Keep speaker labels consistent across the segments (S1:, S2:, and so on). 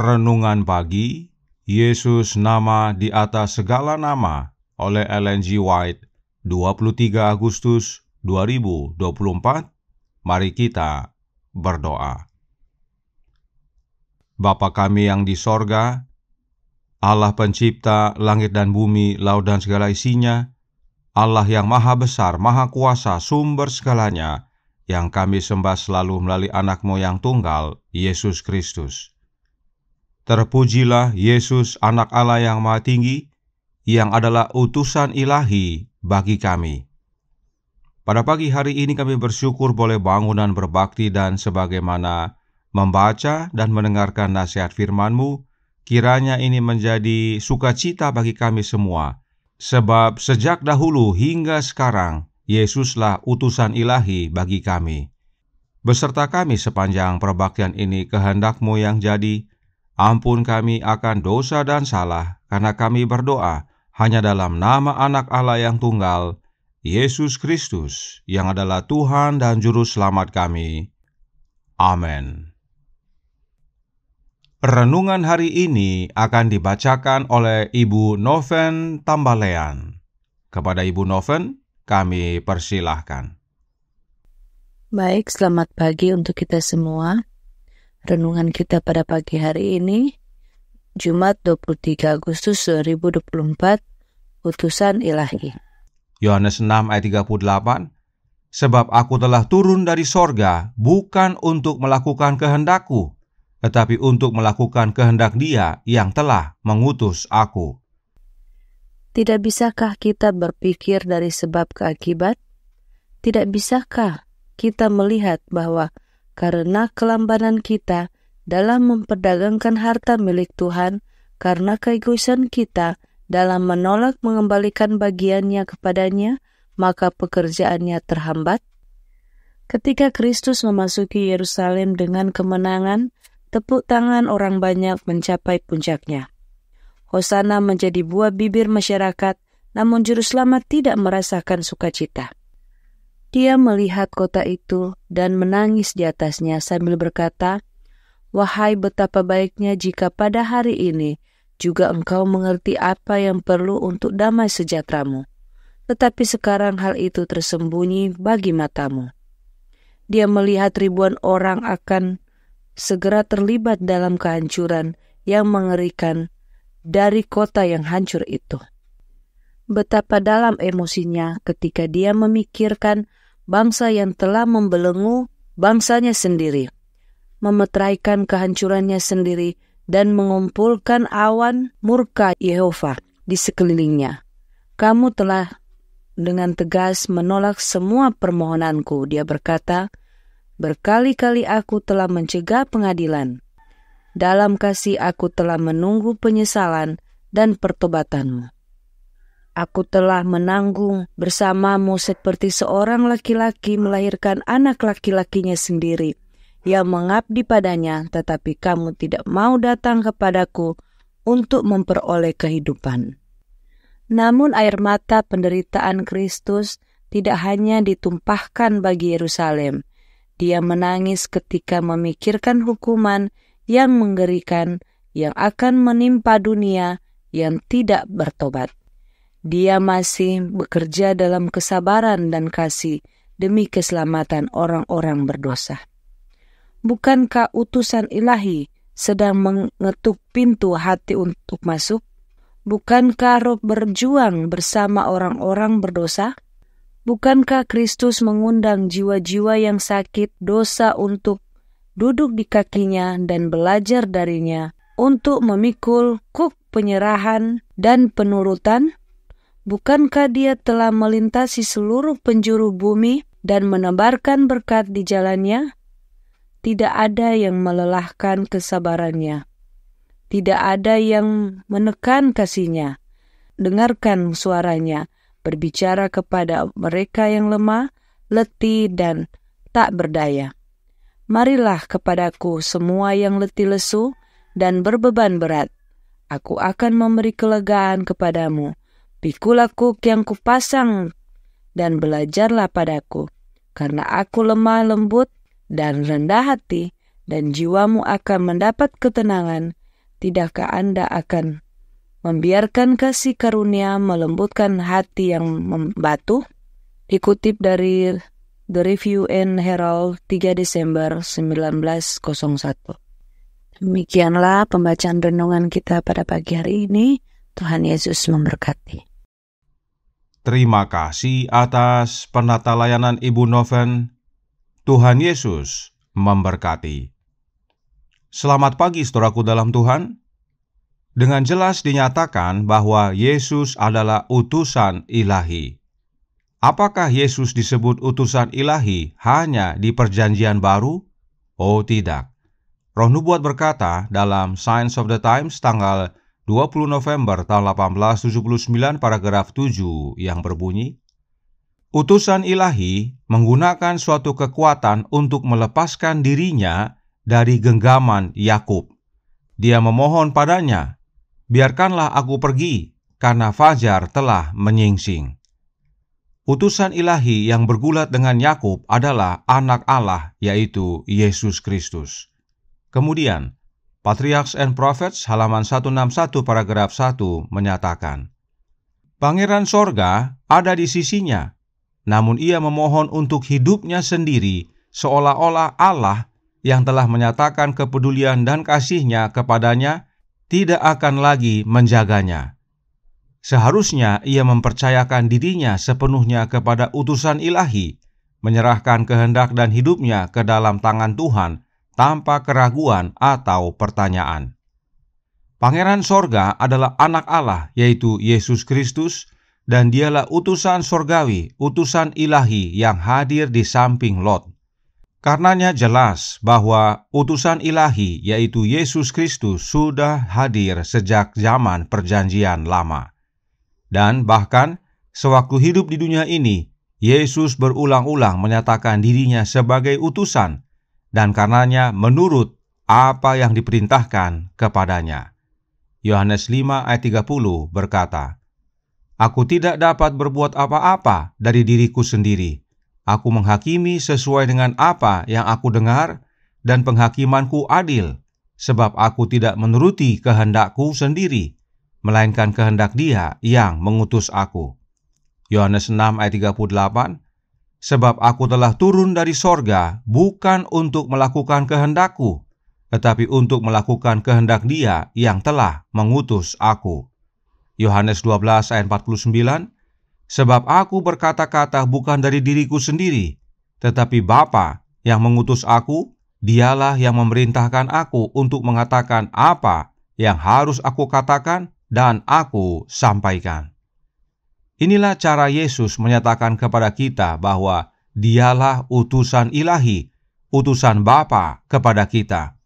S1: Renungan Pagi, Yesus Nama di Atas Segala Nama oleh Ellen G. White, 23 Agustus 2024. Mari kita berdoa. Bapa kami yang di sorga, Allah pencipta langit dan bumi, laut dan segala isinya, Allah yang maha besar, maha kuasa, sumber segalanya, yang kami sembah selalu melalui anak-Mu yang tunggal, Yesus Kristus. Terpujilah Yesus, anak Allah yang maha tinggi, yang adalah utusan ilahi bagi kami. Pada pagi hari ini kami bersyukur boleh bangun dan berbakti, dan sebagaimana membaca dan mendengarkan nasihat firman-Mu, kiranya ini menjadi sukacita bagi kami semua, sebab sejak dahulu hingga sekarang, Yesuslah utusan ilahi bagi kami. Beserta kami sepanjang perbaktian ini, kehendak-Mu yang jadi. Ampun kami akan dosa dan salah, karena kami berdoa hanya dalam nama Anak Allah yang tunggal, Yesus Kristus, yang adalah Tuhan dan Juru Selamat kami. Amin. Renungan hari ini akan dibacakan oleh Ibu Noven Tambalean. Kepada Ibu Noven, kami persilahkan.
S2: Baik, selamat pagi untuk kita semua. Renungan kita pada pagi hari ini, Jumat 23 Agustus 2024, Utusan Ilahi.
S1: Yohanes 6 ayat 38, sebab aku telah turun dari sorga, bukan untuk melakukan kehendak-Ku, tetapi untuk melakukan kehendak Dia yang telah mengutus aku.
S2: Tidak bisakah kita berpikir dari sebab ke akibat? Tidak bisakah kita melihat bahwa karena kelambanan kita dalam memperdagangkan harta milik Tuhan, karena keegoisan kita dalam menolak mengembalikan bagiannya kepadanya, maka pekerjaannya terhambat? Ketika Kristus memasuki Yerusalem dengan kemenangan, tepuk tangan orang banyak mencapai puncaknya. Hosana menjadi buah bibir masyarakat, namun Juru Selamat tidak merasakan sukacita. Dia melihat kota itu dan menangis di atasnya sambil berkata, "Wahai betapa baiknya jika pada hari ini juga engkau mengerti apa yang perlu untuk damai sejahtera-Mu. Tetapi sekarang hal itu tersembunyi bagi matamu." Dia melihat ribuan orang akan segera terlibat dalam kehancuran yang mengerikan dari kota yang hancur itu. Betapa dalam emosinya ketika dia memikirkan bangsa yang telah membelenggu bangsanya sendiri, memeteraikan kehancurannya sendiri, dan mengumpulkan awan murka Yehova di sekelilingnya. "Kamu telah dengan tegas menolak semua permohonanku," dia berkata, "berkali-kali aku telah mencegah pengadilan. Dalam kasih aku telah menunggu penyesalan dan pertobatanmu. Aku telah menanggung bersamamu seperti seorang laki-laki melahirkan anak laki-lakinya sendiri yang mengabdi padanya, tetapi kamu tidak mau datang kepadaku untuk memperoleh kehidupan." Namun air mata penderitaan Kristus tidak hanya ditumpahkan bagi Yerusalem. Dia menangis ketika memikirkan hukuman yang mengerikan yang akan menimpa dunia yang tidak bertobat. Dia masih bekerja dalam kesabaran dan kasih demi keselamatan orang-orang berdosa. Bukankah utusan ilahi sedang mengetuk pintu hati untuk masuk? Bukankah Roh berjuang bersama orang-orang berdosa? Bukankah Kristus mengundang jiwa-jiwa yang sakit dosa untuk duduk di kakinya dan belajar darinya, untuk memikul kuk penyerahan dan penurutan? Bukankah Dia telah melintasi seluruh penjuru bumi dan menebarkan berkat di jalannya? Tidak ada yang melelahkan kesabarannya. Tidak ada yang menekan kasih-Nya. Dengarkan suaranya berbicara kepada mereka yang lemah, letih, dan tak berdaya. "Marilah kepadaku semua yang letih lesu dan berbeban berat. Aku akan memberi kelegaan kepadamu. Pikulah kuk yang kupasang dan belajarlah padaku, karena aku lemah lembut dan rendah hati, dan jiwamu akan mendapat ketenangan, tidakkah Anda akan membiarkan kasih karunia melembutkan hati yang membatu? Dikutip dari The Review and Herald 3 Desember 1901. Demikianlah pembacaan renungan kita pada pagi hari ini. Tuhan Yesus memberkati.
S1: Terima kasih atas penata layanan Ibu Noven. Tuhan Yesus memberkati. Selamat pagi saudaraku dalam Tuhan. Dengan jelas dinyatakan bahwa Yesus adalah utusan ilahi. Apakah Yesus disebut utusan ilahi hanya di Perjanjian Baru? Oh tidak. Roh Nubuat berkata dalam Signs of the Times tanggal 20 November tahun 1879 paragraf 7 yang berbunyi, utusan ilahi menggunakan suatu kekuatan untuk melepaskan dirinya dari genggaman Yakub. Dia memohon padanya, biarkanlah aku pergi, karena fajar telah menyingsing. Utusan ilahi yang bergulat dengan Yakub adalah anak Allah, yaitu Yesus Kristus. Kemudian, Patriarchs and Prophets halaman 161 paragraf 1 menyatakan, Pangeran sorga ada di sisinya, namun ia memohon untuk hidupnya sendiri seolah-olah Allah yang telah menyatakan kepedulian dan kasih-Nya kepadanya tidak akan lagi menjaganya. Seharusnya ia mempercayakan dirinya sepenuhnya kepada utusan ilahi, menyerahkan kehendak dan hidupnya ke dalam tangan Tuhan tanpa keraguan atau pertanyaan. Pangeran sorga adalah anak Allah, yaitu Yesus Kristus, dan dialah utusan sorgawi, utusan ilahi yang hadir di samping Lot. Karenanya jelas bahwa utusan ilahi, yaitu Yesus Kristus, sudah hadir sejak zaman Perjanjian Lama. Dan bahkan sewaktu hidup di dunia ini, Yesus berulang-ulang menyatakan dirinya sebagai utusan, dan karenanya menurut apa yang diperintahkan kepadanya. Yohanes 5 ayat 30 berkata, Aku tidak dapat berbuat apa-apa dari diriku sendiri. Aku menghakimi sesuai dengan apa yang aku dengar, dan penghakimanku adil, sebab aku tidak menuruti kehendakku sendiri, melainkan kehendak Dia yang mengutus aku. Yohanes 6 ayat 38, Sebab aku telah turun dari sorga bukan untuk melakukan kehendakku, tetapi untuk melakukan kehendak Dia yang telah mengutus aku. Yohanes 12 ayat 49, Sebab aku berkata-kata bukan dari diriku sendiri, tetapi Bapa yang mengutus aku, Dialah yang memerintahkan aku untuk mengatakan apa yang harus aku katakan dan aku sampaikan. Inilah cara Yesus menyatakan kepada kita bahwa Dialah utusan ilahi, utusan Bapa kepada kita.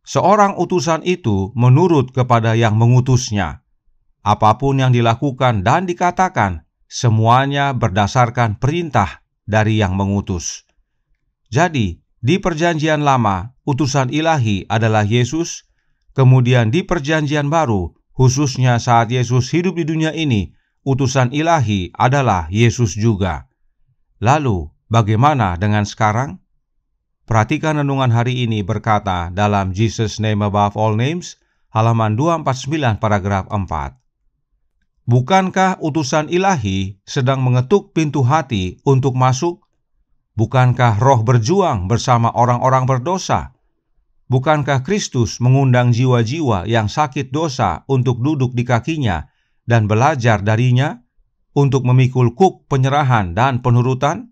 S1: Seorang utusan itu menurut kepada yang mengutusnya. Apapun yang dilakukan dan dikatakan, semuanya berdasarkan perintah dari yang mengutus. Jadi, di Perjanjian Lama, utusan ilahi adalah Yesus. Kemudian di Perjanjian Baru, khususnya saat Yesus hidup di dunia ini, utusan ilahi adalah Yesus juga. Lalu, bagaimana dengan sekarang? Perhatikan renungan hari ini berkata dalam Jesus Name Above All Names, halaman 249 paragraf 4. Bukankah utusan ilahi sedang mengetuk pintu hati untuk masuk? Bukankah Roh berjuang bersama orang-orang berdosa? Bukankah Kristus mengundang jiwa-jiwa yang sakit dosa untuk duduk di kakinya dan belajar darinya, untuk memikul kuk penyerahan dan penurutan?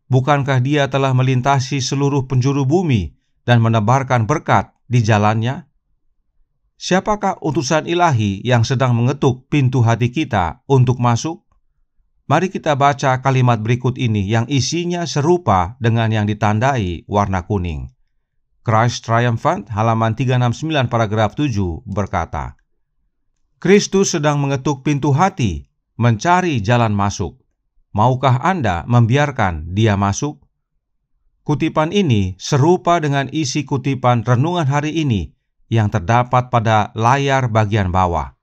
S1: Bukankah Dia telah melintasi seluruh penjuru bumi dan menebarkan berkat di jalannya? Siapakah utusan ilahi yang sedang mengetuk pintu hati kita untuk masuk? Mari kita baca kalimat berikut ini yang isinya serupa dengan yang ditandai warna kuning. Christ Triumphant halaman 369 paragraf 7 berkata, Kristus sedang mengetuk pintu hati, mencari jalan masuk. Maukah Anda membiarkan Dia masuk? Kutipan ini serupa dengan isi kutipan renungan hari ini yang terdapat pada layar bagian bawah.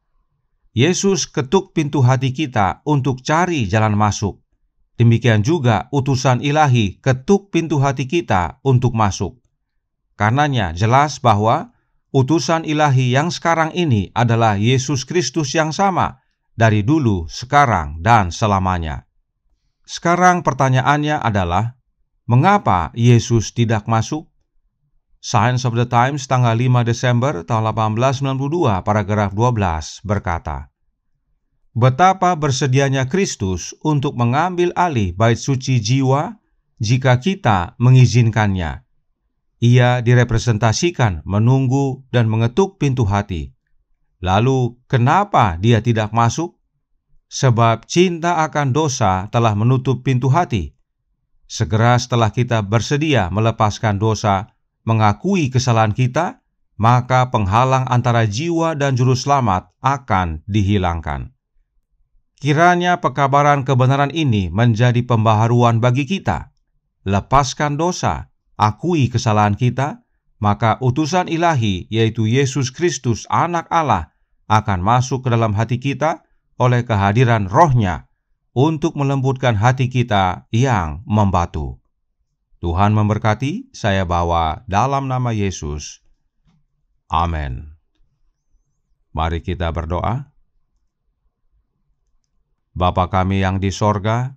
S1: Yesus ketuk pintu hati kita untuk cari jalan masuk. Demikian juga utusan ilahi ketuk pintu hati kita untuk masuk. Karenanya jelas bahwa utusan ilahi yang sekarang ini adalah Yesus Kristus yang sama dari dulu, sekarang, dan selamanya. Sekarang pertanyaannya adalah, mengapa Yesus tidak masuk? Signs of the Times tanggal 5 Desember tahun 1892 paragraf 12 berkata, betapa bersedianya Kristus untuk mengambil alih bait suci jiwa jika kita mengizinkannya. Ia direpresentasikan menunggu dan mengetuk pintu hati. Lalu, kenapa dia tidak masuk? Sebab cinta akan dosa telah menutup pintu hati. Segera setelah kita bersedia melepaskan dosa, mengakui kesalahan kita, maka penghalang antara jiwa dan juru selamat akan dihilangkan. Kiranya pekabaran kebenaran ini menjadi pembaharuan bagi kita. Lepaskan dosa, akui kesalahan kita, maka utusan ilahi yaitu Yesus Kristus anak Allah akan masuk ke dalam hati kita oleh kehadiran Roh-Nya untuk melembutkan hati kita yang membatu. Tuhan memberkati, saya bawa dalam nama Yesus. Amin. Mari kita berdoa. Bapa kami yang di sorga,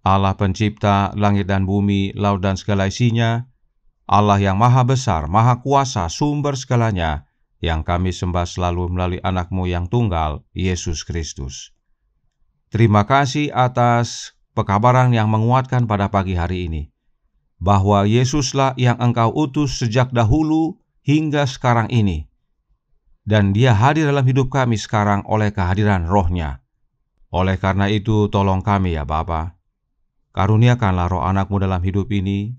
S1: Allah pencipta langit dan bumi, laut dan segala isinya, Allah yang maha besar, maha kuasa, sumber segalanya, yang kami sembah selalu melalui anak-Mu yang tunggal, Yesus Kristus. Terima kasih atas pekabaran yang menguatkan pada pagi hari ini, bahwa Yesuslah yang Engkau utus sejak dahulu hingga sekarang ini, dan Dia hadir dalam hidup kami sekarang oleh kehadiran Roh-Nya. Oleh karena itu, tolong kami ya Bapa, karuniakanlah roh anak-Mu dalam hidup ini,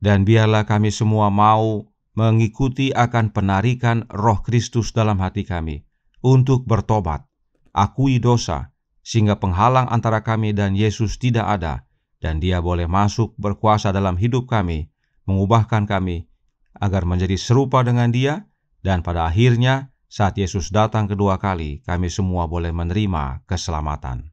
S1: dan biarlah kami semua mau mengikuti akan penarikan Roh Kristus dalam hati kami, untuk bertobat, akui dosa, sehingga penghalang antara kami dan Yesus tidak ada, dan Dia boleh masuk berkuasa dalam hidup kami, mengubahkan kami, agar menjadi serupa dengan Dia, dan pada akhirnya, saat Yesus datang kedua kali, kami semua boleh menerima keselamatan.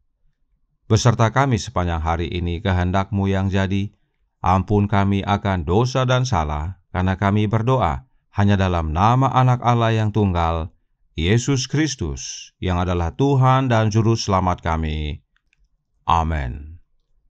S1: Beserta kami sepanjang hari ini kehendak-Mu yang jadi, ampun kami akan dosa dan salah, karena kami berdoa hanya dalam nama Anak Allah yang tunggal, Yesus Kristus, yang adalah Tuhan dan Juru Selamat kami. Amin.